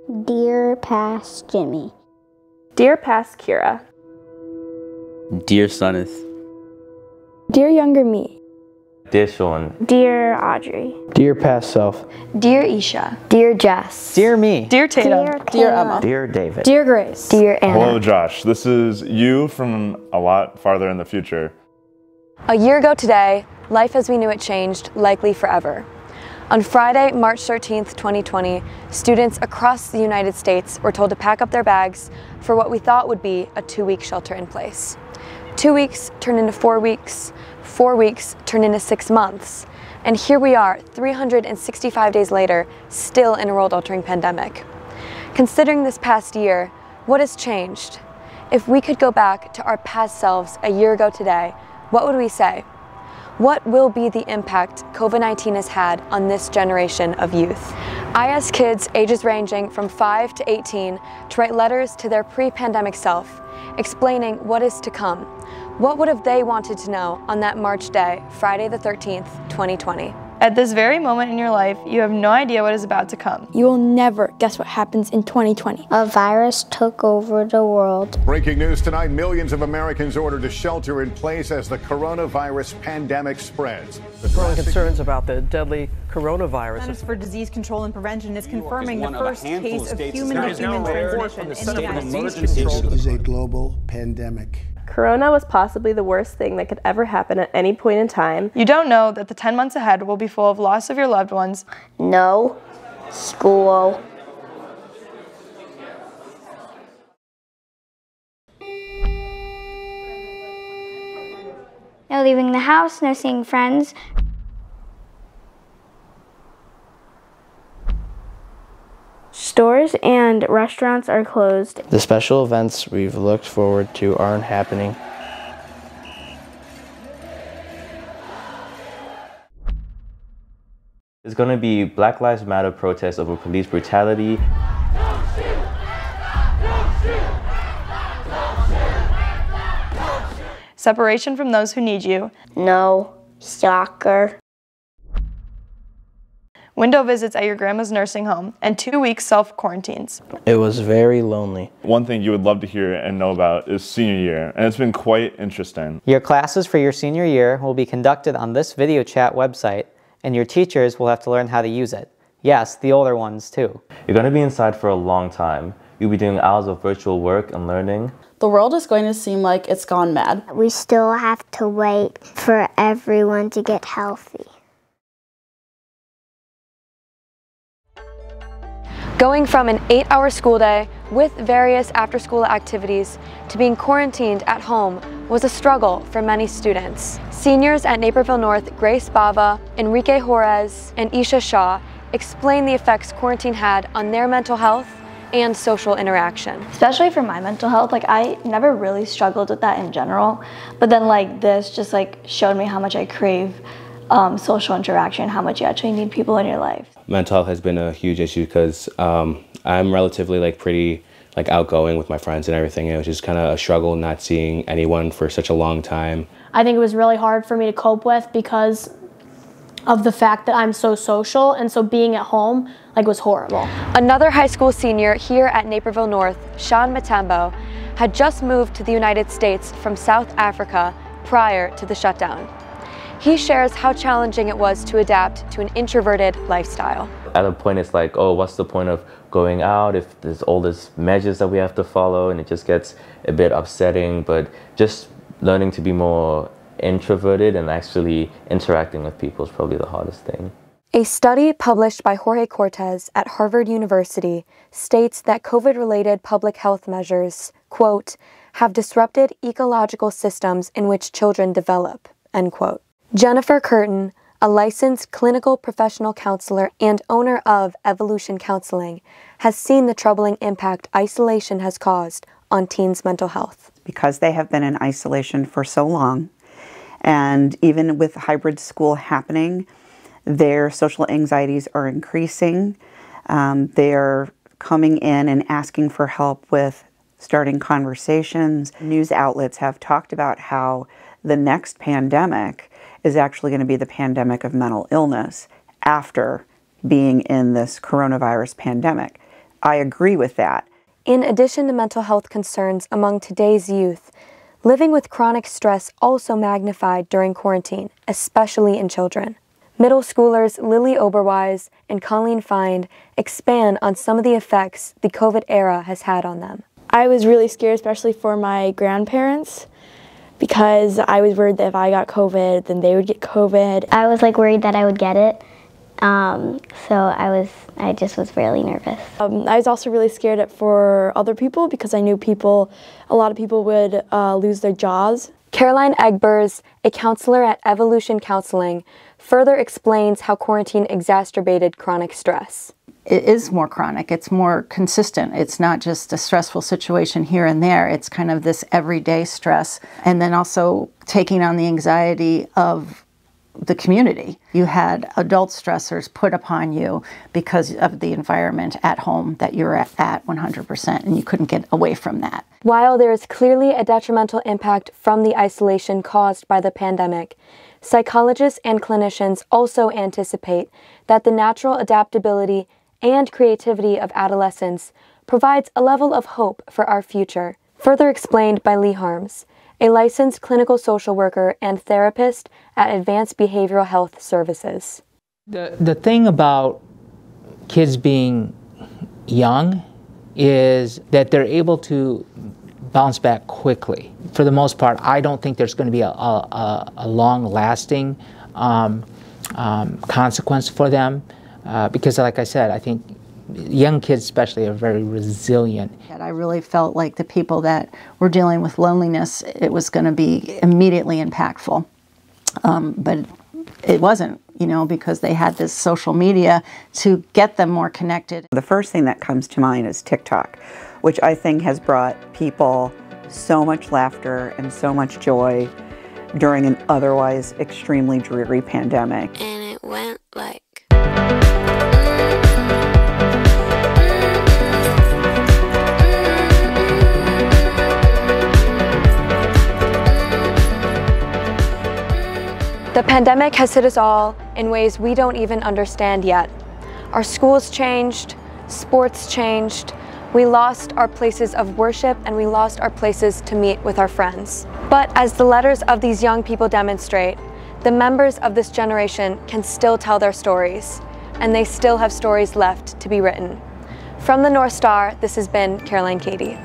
Dear past Jimmy. Dear past Kira. Dear Sunneth. Dear younger me. Dear Sean. Dear Audrey. Dear past self. Dear Isha. Dear Jess. Dear me. Dear Tatum. Dear Emma. Dear David. Dear Grace. Dear Anna. Hello, Josh. This is you from a lot farther in the future. A year ago today, life as we knew it changed, likely forever. On Friday, March 13th, 2020, students across the United States were told to pack up their bags for what we thought would be a 2-week shelter in place. 2 weeks turned into 4 weeks, 4 weeks turned into 6 months, and here we are, 365 days later, still in a world-altering pandemic. Considering this past year, what has changed? If we could go back to our past selves a year ago today, what would we say? What will be the impact COVID-19 has had on this generation of youth? I asked kids ages ranging from 5 to 18 to write letters to their pre-pandemic self, explaining what is to come. What would have they wanted to know on that March day, Friday the 13th, 2020? At this very moment in your life, you have no idea what is about to come. You will never guess what happens in 2020. A virus took over the world. Breaking news tonight, millions of Americans ordered to shelter in place as the coronavirus pandemic spreads. Growing concerns about the deadly coronavirus. Centers for Disease Control and Prevention is confirming the first case of human-to-human transmission in the United States. This is a global pandemic. Corona was possibly the worst thing that could ever happen at any point in time. You don't know that the 10 months ahead will be full of loss of your loved ones. No school. No leaving the house, no seeing friends. Stores and restaurants are closed. The special events we've looked forward to aren't happening. There's going to be Black Lives Matter protests over police brutality. Separation from those who need you. No soccer. Window visits at your grandma's nursing home, and 2 weeks self-quarantines. It was very lonely. One thing you would love to hear and know about is senior year, and it's been quite interesting. Your classes for your senior year will be conducted on this video chat website, and your teachers will have to learn how to use it. Yes, the older ones too. You're going to be inside for a long time. You'll be doing hours of virtual work and learning. The world is going to seem like it's gone mad. We still have to wait for everyone to get healthy. Going from an 8-hour school day with various after-school activities to being quarantined at home was a struggle for many students. Seniors at Naperville North, Grace Bava, Enrique Jorez, and Isha Shaw explain the effects quarantine had on their mental health and social interaction. Especially for my mental health, I never really struggled with that in general, but then this just showed me how much I crave social interaction, how much you actually need people in your life. Mental health has been a huge issue because I'm relatively pretty outgoing with my friends and everything. It was just kind of a struggle not seeing anyone for such a long time. I think it was really hard for me to cope with because of the fact that I'm so social, and so being at home was horrible. Another high school senior here at Naperville North, Sean Matambo, had just moved to the United States from South Africa prior to the shutdown. He shares how challenging it was to adapt to an introverted lifestyle. At a point it's oh, what's the point of going out if there's all these measures that we have to follow, and it just gets a bit upsetting, but just learning to be more introverted and actually interacting with people is probably the hardest thing. A study published by Jorge Cortez at Harvard University states that COVID-related public health measures, quote, have disrupted ecological systems in which children develop, end quote. Jennifer Curtin, a licensed clinical professional counselor and owner of Evolution Counseling, has seen the troubling impact isolation has caused on teens' mental health. Because they have been in isolation for so long, and even with hybrid school happening, their social anxieties are increasing. They're coming in and asking for help with starting conversations. News outlets have talked about how the next pandemic is actually going to be the pandemic of mental illness after being in this coronavirus pandemic. I agree with that. In addition to mental health concerns among today's youth, living with chronic stress also magnified during quarantine, especially in children. Middle schoolers Lily Oberwise and Colleen Find expand on some of the effects the COVID era has had on them. I was really scared, especially for my grandparents, because I was worried that if I got COVID, then they would get COVID. I was like worried that I would get it, so I just was really nervous. I was also really scared for other people because I knew a lot of people would lose their jobs. Caroline Egbers, a counselor at Evolution Counseling, further explains how quarantine exacerbated chronic stress. It is more chronic, it's more consistent. It's not just a stressful situation here and there, it's kind of this everyday stress. And then also taking on the anxiety of the community. You had adult stressors put upon you because of the environment at home that you're at 100%, and you couldn't get away from that. While there is clearly a detrimental impact from the isolation caused by the pandemic, psychologists and clinicians also anticipate that the natural adaptability and creativity of adolescence provides a level of hope for our future, further explained by Lee Harms, a licensed clinical social worker and therapist at Advanced Behavioral Health Services. The thing about kids being young is that they're able to bounce back quickly. For the most part, I don't think there's going to be a long-lasting consequence for them. Because like I said, I think young kids especially are very resilient. I really felt like the people that were dealing with loneliness, it was going to be immediately impactful. But it wasn't, because they had this social media to get them more connected. The first thing that comes to mind is TikTok, which I think has brought people so much laughter and so much joy during an otherwise extremely dreary pandemic. And it went like... The pandemic has hit us all in ways we don't even understand yet. Our schools changed, sports changed, we lost our places of worship, and we lost our places to meet with our friends. But as the letters of these young people demonstrate, the members of this generation can still tell their stories, and they still have stories left to be written. From the North Star, this has been Caroline Kady.